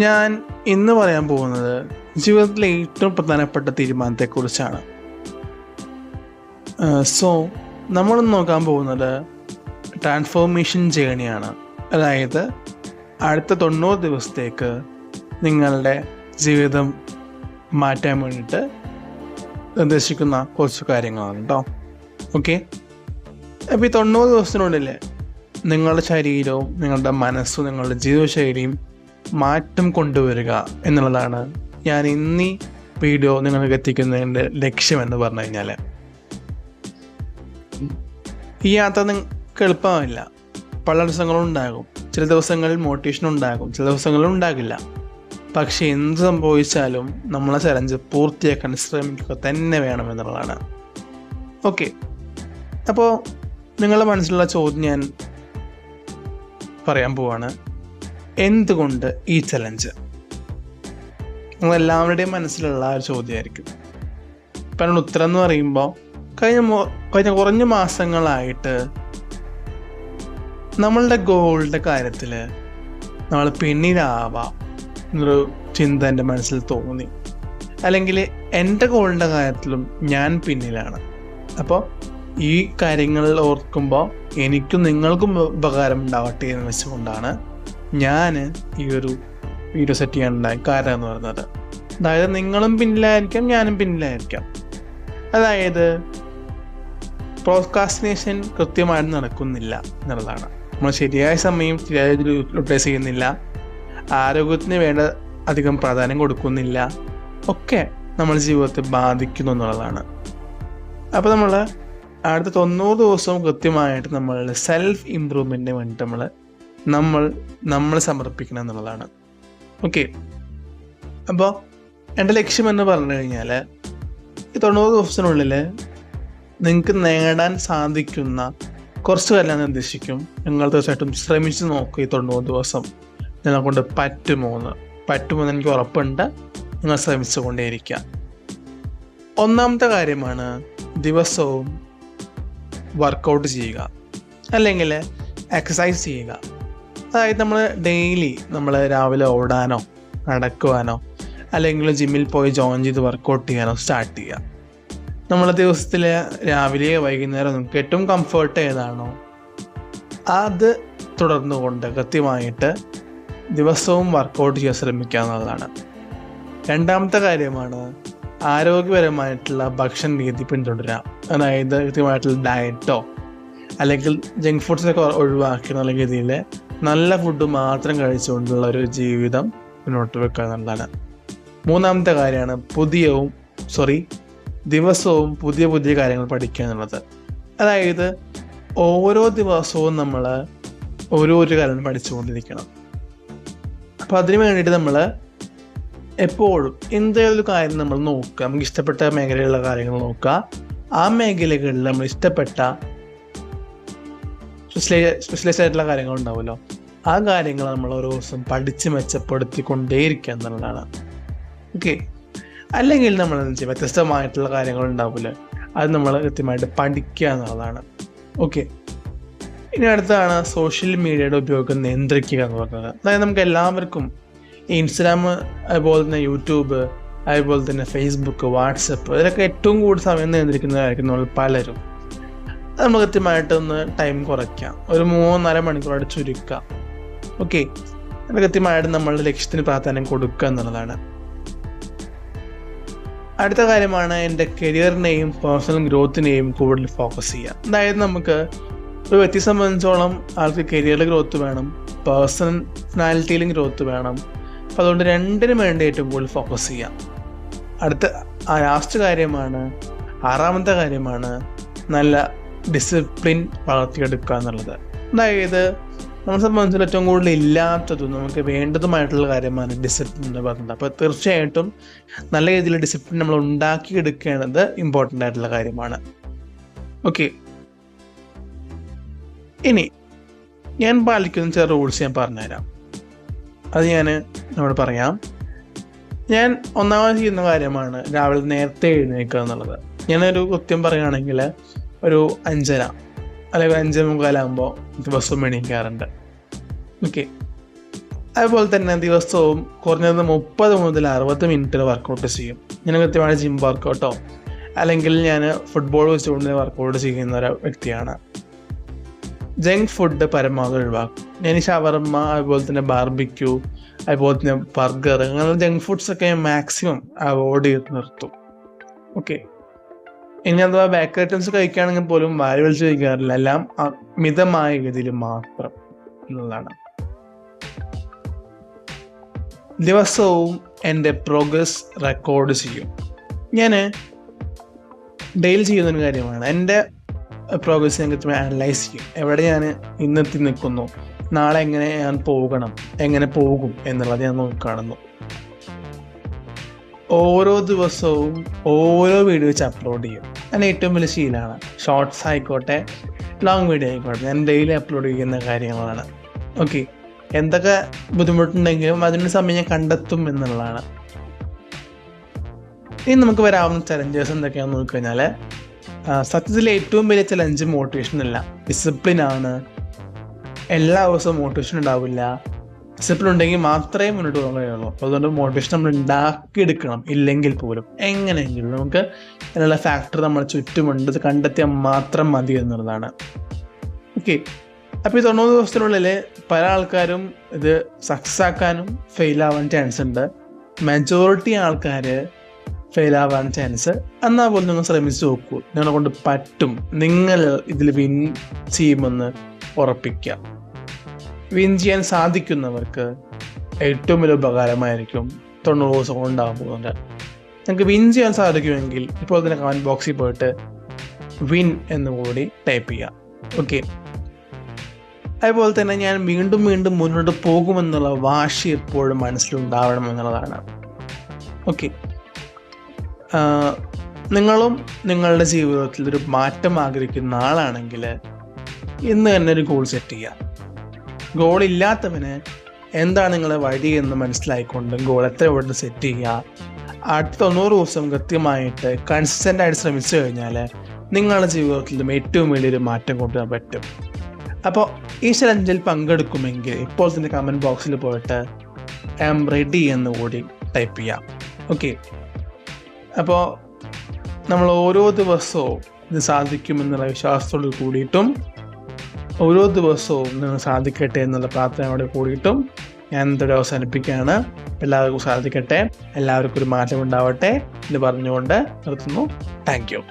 ഞാൻ ഇന്ന് പറയാൻ പോകുന്നത് ജീവിതത്തിലെ ഏറ്റവും പ്രധാനപ്പെട്ട തീരുമാനത്തെക്കുറിച്ചാണ്. സോ നമ്മൾ നോക്കാൻ പോകുന്നത് ട്രാൻസ്ഫോർമേഷൻ ജേണിയാണ്. അതായത് അടുത്ത 90 ദിവസത്തേക്ക് നിങ്ങളുടെ ജീവിതം മാറ്റാൻ വേണ്ടിയിട്ട് നിർദ്ദേശിക്കുന്ന കുറച്ച് കാര്യങ്ങളാണ് കേട്ടോ. ഓക്കെ, അപ്പോൾ ഈ 90 ദിവസത്തിനുള്ളിൽ നിങ്ങളുടെ ശരീരവും നിങ്ങളുടെ മനസ്സും നിങ്ങളുടെ ജീവിതശൈലിയും മാറ്റം കൊണ്ടുവരിക എന്നുള്ളതാണ് ഞാൻ ഇന്നീ വീഡിയോ നിങ്ങൾക്ക് എത്തിക്കുന്നതിൻ്റെ ലക്ഷ്യമെന്ന് പറഞ്ഞു കഴിഞ്ഞാൽ. ഈ യാത്ര നിങ്ങൾക്ക് എളുപ്പമില്ല. പല ദിവസങ്ങളും ഉണ്ടാകും. ചില ദിവസങ്ങളിൽ മോട്ടിവേഷൻ ഉണ്ടാകും, ചില ദിവസങ്ങളിൽ ഉണ്ടാകില്ല. പക്ഷെ എന്ത് സംഭവിച്ചാലും നമ്മളെ ചലഞ്ച് പൂർത്തിയാക്കാൻ ശ്രമിക്കുക തന്നെ വേണമെന്നുള്ളതാണ്. ഓക്കെ, അപ്പോൾ നിങ്ങളുടെ മനസ്സിലുള്ള ചോദ്യം ഞാൻ പറയാൻ പോവാണ്. എന്തുകൊണ്ട് ഈ ചലഞ്ച്? നിങ്ങളെല്ലാവരുടെയും മനസ്സിലുള്ള ഒരു ചോദ്യമായിരിക്കും. ഇപ്പം അതിനുള്ള ഉത്തരം എന്ന് പറയുമ്പോൾ കഴിഞ്ഞ കുറഞ്ഞ മാസങ്ങളായിട്ട് നമ്മളുടെ ഗോളിൻ്റെ കാര്യത്തിൽ നമ്മൾ പിന്നിലാവാം എന്നൊരു ചിന്ത എൻ്റെ മനസ്സിൽ തോന്നി. അല്ലെങ്കിൽ എൻ്റെ ഗോളിൻ്റെ കാര്യത്തിലും ഞാൻ പിന്നിലാണ്. അപ്പോൾ ഈ കാര്യങ്ങൾ ഓർക്കുമ്പോൾ എനിക്കും നിങ്ങൾക്കും ഉപകാരം ഉണ്ടാവട്ടെ എന്ന് വെച്ചുകൊണ്ടാണ് ഞാൻ ഈ ഒരു വീഡിയോ സെറ്റ് ചെയ്യാനുണ്ടായ കാരണം എന്ന് പറയുന്നത്. അതായത് നിങ്ങളും പിന്നിലായിരിക്കാം, ഞാനും പിന്നിലായിരിക്കാം. അതായത് പ്രോഡ്കാസ്റ്റിനേഷൻ കൃത്യമായിട്ട് നടക്കുന്നില്ല എന്നുള്ളതാണ്. നമ്മൾ ശരിയായ സമയം ശരിയായ യൂട്ടിലൈസ് ചെയ്യുന്നില്ല, ആരോഗ്യത്തിന് വേണ്ട അധികം പ്രാധാന്യം കൊടുക്കുന്നില്ല, ഒക്കെ നമ്മുടെ ജീവിതത്തെ ബാധിക്കുന്നു എന്നുള്ളതാണ്. അപ്പോൾ നമ്മൾ അടുത്ത 90 ദിവസവും കൃത്യമായിട്ട് നമ്മളുടെ സെൽഫ് ഇമ്പ്രൂവ്മെൻറ്റിന് വേണ്ടിയിട്ട് നമ്മൾ സമർപ്പിക്കണം എന്നുള്ളതാണ്. ഓക്കെ, അപ്പോൾ എൻ്റെ ലക്ഷ്യം എന്ന് പറഞ്ഞു കഴിഞ്ഞാൽ ഈ 90 ദിവസത്തിനുള്ളിൽ നിങ്ങൾക്ക് നേടാൻ സാധിക്കുന്ന കുറച്ച് കാര്യം ഞാൻ നിർദ്ദേശിക്കും. നിങ്ങൾ തീർച്ചയായിട്ടും ശ്രമിച്ച് നോക്കുക. ഈ 90 ദിവസം നിങ്ങളെ കൊണ്ട് പറ്റുമെന്ന് എനിക്ക് ഉറപ്പുണ്ട്. നിങ്ങൾ ശ്രമിച്ചുകൊണ്ടേയിരിക്കുക. ഒന്നാമത്തെ കാര്യമാണ് ദിവസവും വർക്കൗട്ട് ചെയ്യുക, അല്ലെങ്കിൽ എക്സസൈസ് ചെയ്യുക. അതായത് നമ്മൾ ഡെയിലി രാവിലെ ഓടാനോ നടക്കുവാനോ അല്ലെങ്കിൽ ജിമ്മിൽ പോയി ജോയിൻ ചെയ്ത് വർക്കൗട്ട് ചെയ്യാനോ സ്റ്റാർട്ട് ചെയ്യുക. നമ്മളെ ദിവസത്തിൽ രാവിലെ വൈകുന്നേരം നമുക്ക് ഏറ്റവും കംഫർട്ട് ഏതാണോ അത് തുടർന്നുകൊണ്ട് കൃത്യമായിട്ട് ദിവസവും വർക്കൗട്ട് ചെയ്യാൻ ശ്രമിക്കുക എന്നുള്ളതാണ്. രണ്ടാമത്തെ കാര്യമാണ് ആരോഗ്യപരമായിട്ടുള്ള ഭക്ഷണ രീതി പിന്തുടരുക. അതായത് കൃത്യമായിട്ടുള്ള ഡയറ്റോ അല്ലെങ്കിൽ ജങ്ക് ഫുഡ്സൊക്കെ ഒഴിവാക്കി നല്ല രീതിയിൽ നല്ല ഫുഡ് മാത്രം കഴിച്ചുകൊണ്ടുള്ള ഒരു ജീവിതം മുന്നോട്ട് വെക്കുക എന്നുള്ളതാണ്. മൂന്നാമത്തെ കാര്യമാണ് ദിവസവും പുതിയ കാര്യങ്ങൾ പഠിക്കുക എന്നുള്ളത്. അതായത് ഓരോ ദിവസവും നമ്മൾ ഓരോ കാര്യം പഠിച്ചുകൊണ്ടിരിക്കണം. അപ്പോൾ അതിന് വേണ്ടിയിട്ട് നമ്മൾ എപ്പോഴും എന്തെങ്കിലും ഒരു കാര്യം നമ്മൾ നോക്കുക. നമുക്ക് ഇഷ്ടപ്പെട്ട മേഖലയിലുള്ള കാര്യങ്ങൾ നോക്കുക. ആ മേഖലകളിൽ നമ്മൾ ഇഷ്ടപ്പെട്ട സ്പെഷ്യലൈസ് ആയിട്ടുള്ള കാര്യങ്ങൾ ഉണ്ടാവുമല്ലോ, ആ കാര്യങ്ങൾ നമ്മൾ ഓരോ ദിവസം പഠിച്ച് മെച്ചപ്പെടുത്തിക്കൊണ്ടേയിരിക്കുക എന്നുള്ളതാണ്. ഓക്കെ, അല്ലെങ്കിൽ നമ്മൾ എന്താ ചെയ്യുക, വ്യത്യസ്തമായിട്ടുള്ള കാര്യങ്ങൾ ഉണ്ടാവില്ലേ, അത് നമ്മൾ കൃത്യമായിട്ട് പഠിക്കുക എന്നുള്ളതാണ്. ഓക്കെ, ഇനി അടുത്താണ് സോഷ്യൽ മീഡിയയുടെ ഉപയോഗം നിയന്ത്രിക്കുക എന്ന് പറയുന്നത്. അതായത് നമുക്ക് എല്ലാവർക്കും ഇൻസ്റ്റാഗ്രാം, അതുപോലെ തന്നെ യൂട്യൂബ്, അതുപോലെ തന്നെ ഫേസ്ബുക്ക്, വാട്സപ്പ്, ഇതിലൊക്കെ ഏറ്റവും കൂടുതൽ സമയം നിയന്ത്രിക്കുന്നതായിരിക്കും നമ്മൾ പലരും. അത് നമ്മൾ കൃത്യമായിട്ടൊന്ന് ടൈം കുറയ്ക്കാം, ഒരു 3-4 മണിക്കൂറായിട്ട് ചുരുക്കുക. ഓക്കെ, അത് കൃത്യമായിട്ട് നമ്മളുടെ ലക്ഷ്യത്തിന് പ്രാധാന്യം കൊടുക്കുക എന്നുള്ളതാണ്. അടുത്ത കാര്യമാണ് എൻ്റെ കരിയറിനെയും പേഴ്സണൽ ഗ്രോത്തിനെയും കൂടുതൽ ഫോക്കസ് ചെയ്യുക. അതായത് നമുക്ക് ഒരു വ്യക്തിയെ സംബന്ധിച്ചോളം ആൾക്ക് കരിയറിൽ ഗ്രോത്ത് വേണം, പേഴ്സണാലിറ്റിയിലും ഗ്രോത്ത് വേണം. അപ്പോൾ അതുകൊണ്ട് രണ്ടിനും വേണ്ടി ഏറ്റവും കൂടുതൽ ഫോക്കസ് ചെയ്യാം. ആറാമത്തെ കാര്യമാണ് നല്ല ഡിസിപ്ലിൻ വളർത്തിയെടുക്കുക എന്നുള്ളത്. അതായത് നമ്മളെ സംബന്ധിച്ചുള്ള ഏറ്റവും കൂടുതൽ ഇല്ലാത്തതും നമുക്ക് വേണ്ടതുമായിട്ടുള്ള കാര്യമാണ് ഡിസിപ്ലിൻ എന്ന് പറയുന്നത്. അപ്പോൾ തീർച്ചയായിട്ടും നല്ല രീതിയിൽ ഡിസിപ്ലിൻ നമ്മൾ ഉണ്ടാക്കിയെടുക്കേണ്ടത് ഇമ്പോർട്ടൻ്റ് ആയിട്ടുള്ള കാര്യമാണ്. ഓക്കെ, ഇനി ഞാൻ പാലിക്കുന്ന ചില റൂൾസ് ഞാൻ പറഞ്ഞുതരാം. അത് നമ്മൾ പറയാം. ഞാൻ ഒന്നാമത് ചെയ്യുന്ന കാര്യമാണ് രാവിലെ നേരത്തെ എഴുന്നേൽക്കുക എന്നുള്ളത്. ഞാനൊരു കൃത്യം പറയുകയാണെങ്കിൽ ഒരു 5:30 അല്ലെങ്കിൽ 5:45 ദിവസവും എണീക്കാറുണ്ട്. ഓക്കെ, അതുപോലെ തന്നെ ദിവസവും കുറഞ്ഞത് 30 മുതൽ 60 മിനിറ്റ് വർക്കൗട്ട് ചെയ്യും. ഞാൻ കൃത്യമായ ജിം വർക്കൗട്ടോ അല്ലെങ്കിൽ ഞാൻ ഫുട്ബോൾ വെച്ചുകൊണ്ട് വർക്കൗട്ട് ചെയ്യുന്ന ഒരു വ്യക്തിയാണ്. ജങ്ക് ഫുഡ് പരമാവധി ഒഴിവാക്കും. ഞാൻ ഷവർമ്മ, അതുപോലെ തന്നെ ബാർബിക്യൂ, അതുപോലെ തന്നെ ബർഗർ, അങ്ങനെയുള്ള ജങ്ക് ഫുഡ്സൊക്കെ ഞാൻ മാക്സിമം അവോയ്ഡ് ചെയ്ത് നിർത്തും. ഓക്കെ, ഇനി അഥവാ ബേക്കറി ഐറ്റംസ് കഴിക്കുകയാണെങ്കിൽ പോലും വാരി വലിച്ച് കഴിക്കാറില്ല. എല്ലാം മിതമായ രീതിയിൽ മാത്രം എന്നുള്ളതാണ്. ദിവസവും എൻ്റെ പ്രോഗ്രസ് റെക്കോർഡ് ചെയ്യും. ഞാൻ ഡെയിലി ചെയ്യുന്നൊരു കാര്യമാണ്. എൻ്റെ പ്രോഗ്രസ് ഞാൻ കൃത്യമായി അനലൈസ് ചെയ്യും. എവിടെ ഞാൻ ഇന്നെത്തി നിൽക്കുന്നു, നാളെ എങ്ങനെ ഞാൻ എങ്ങനെ പോകും എന്നുള്ളത് ഞാൻ നോക്കിക്കാണുന്നു. ഓരോ ദിവസവും ഓരോ വീഡിയോ വെച്ച് അപ്ലോഡ് ചെയ്യും. എൻ്റെ ഏറ്റവും വലിയ ശീലമാണ്. ഷോർട്സ് ആയിക്കോട്ടെ, ലോങ് വീഡിയോ ആയിക്കോട്ടെ, ഞാൻ ഡെയിലി അപ്ലോഡ് ചെയ്യുന്ന കാര്യങ്ങളാണ്. ഓക്കെ, എന്തൊക്കെ ബുദ്ധിമുട്ടുണ്ടെങ്കിലും അതിന് സമയം ഞാൻ കണ്ടെത്തും എന്നുള്ളതാണ്. ഇനി നമുക്ക് വരാവുന്ന ചലഞ്ചേഴ്സ് എന്തൊക്കെയാണെന്ന് നോക്കിക്കഴിഞ്ഞാൽ, സത്യത്തിൽ ഏറ്റവും വലിയ ചലഞ്ച് മോട്ടിവേഷൻ അല്ല, ഡിസിപ്ലിനാണ്. എല്ലാ ദിവസവും മോട്ടിവേഷൻ ഉണ്ടാവില്ല. ഡിസിപ്ലിൻ ഉണ്ടെങ്കിൽ മാത്രമേ മുന്നോട്ട് പോകാൻ കഴിയുള്ളൂ. അപ്പോൾ അതുകൊണ്ട് മോട്ടിവേഷൻ നമ്മൾ ഉണ്ടാക്കിയെടുക്കണം. ഇല്ലെങ്കിൽ പോലും എങ്ങനെയെങ്കിലും നമുക്ക് അതിനുള്ള ഫാക്ടർ നമ്മൾ ചുറ്റുമുണ്ട്, ഇത് കണ്ടെത്തിയാൽ മാത്രം മതി എന്നുള്ളതാണ്. ഓക്കെ, അപ്പോൾ ഈ 90 ദിവസത്തിനുള്ളിൽ പല ആൾക്കാരും ഇത് സക്സസ് ആക്കാനും ഫെയിലാവാൻ ചാൻസ് ഉണ്ട്. മെജോറിറ്റി ആൾക്കാർ ഫെയിലാവാൻ ചാൻസ്. എന്നാൽ പോലും നിങ്ങൾ ശ്രമിച്ച് നോക്കൂ, നിങ്ങളെ കൊണ്ട് പറ്റും. നിങ്ങൾ ഇതിൽ വിൻ ചെയ്യുമെന്ന് ഉറപ്പിക്കുക. വിൻ ചെയ്യാൻ സാധിക്കുന്നവർക്ക് ഏറ്റവും വലിയ ഉപകാരമായിരിക്കും 90 ദിവസം കൊണ്ടാകാൻ പോകുന്നത്. നിങ്ങൾക്ക് വിൻ ചെയ്യാൻ സാധിക്കുമെങ്കിൽ ഇപ്പോൾ തന്നെ കമൻറ്റ് ബോക്സിൽ പോയിട്ട് വിൻ എന്നുകൂടി ടൈപ്പ് ചെയ്യുക. ഓക്കെ, അതുപോലെ തന്നെ ഞാൻ വീണ്ടും വീണ്ടും മുന്നോട്ട് പോകുമെന്നുള്ള വാശി എപ്പോഴും മനസ്സിലുണ്ടാവണം എന്നുള്ളതാണ്. ഓക്കെ, നിങ്ങളും നിങ്ങളുടെ ജീവിതത്തിൽ ഒരു മാറ്റം ആഗ്രഹിക്കുന്ന ആളാണെങ്കിൽ ഇന്ന് തന്നെ ഒരു ഗോൾ സെറ്റ് ചെയ്യുക. ഗോൾ ഇല്ലാത്തവന് എന്താണ് നിങ്ങളെ വഴി എന്ന് മനസ്സിലായിക്കൊണ്ട് ഗോൾ എത്ര ഇവിടെ സെറ്റ് ചെയ്യുക. അടുത്ത 90 ദിവസം കൃത്യമായിട്ട് കൺസിസ്റ്റൻ്റ് ആയിട്ട് ശ്രമിച്ചു കഴിഞ്ഞാൽ നിങ്ങളുടെ ജീവിതത്തിലും ഏറ്റവും വലിയൊരു മാറ്റം കൊണ്ടുവരാൻ പറ്റും. അപ്പോൾ ഈ ചലഞ്ചിൽ പങ്കെടുക്കുമെങ്കിൽ ഇപ്പോൾ തന്നെ കമൻറ്റ് ബോക്സിൽ പോയിട്ട് ഐ ആം റെഡി എന്ന് കൂടി ടൈപ്പ് ചെയ്യാം. ഓക്കെ, അപ്പോൾ നമ്മൾ ഓരോ ദിവസവും ഇത് സാധിക്കുമെന്നുള്ള വിശ്വാസത്തോട് കൂടിയിട്ടും ഓരോ ദിവസവും നിങ്ങൾ സാധിക്കട്ടെ എന്നുള്ള പ്രാർത്ഥനയോടെ കൂടിയിട്ടും ഞാൻ ഇതോടെ അവസാനിപ്പിക്കുകയാണ്. എല്ലാവർക്കും സാധിക്കട്ടെ, എല്ലാവർക്കും ഒരു മാറ്റം ഉണ്ടാവട്ടെ എന്ന് പറഞ്ഞുകൊണ്ട് നിർത്തുന്നു. Thank you.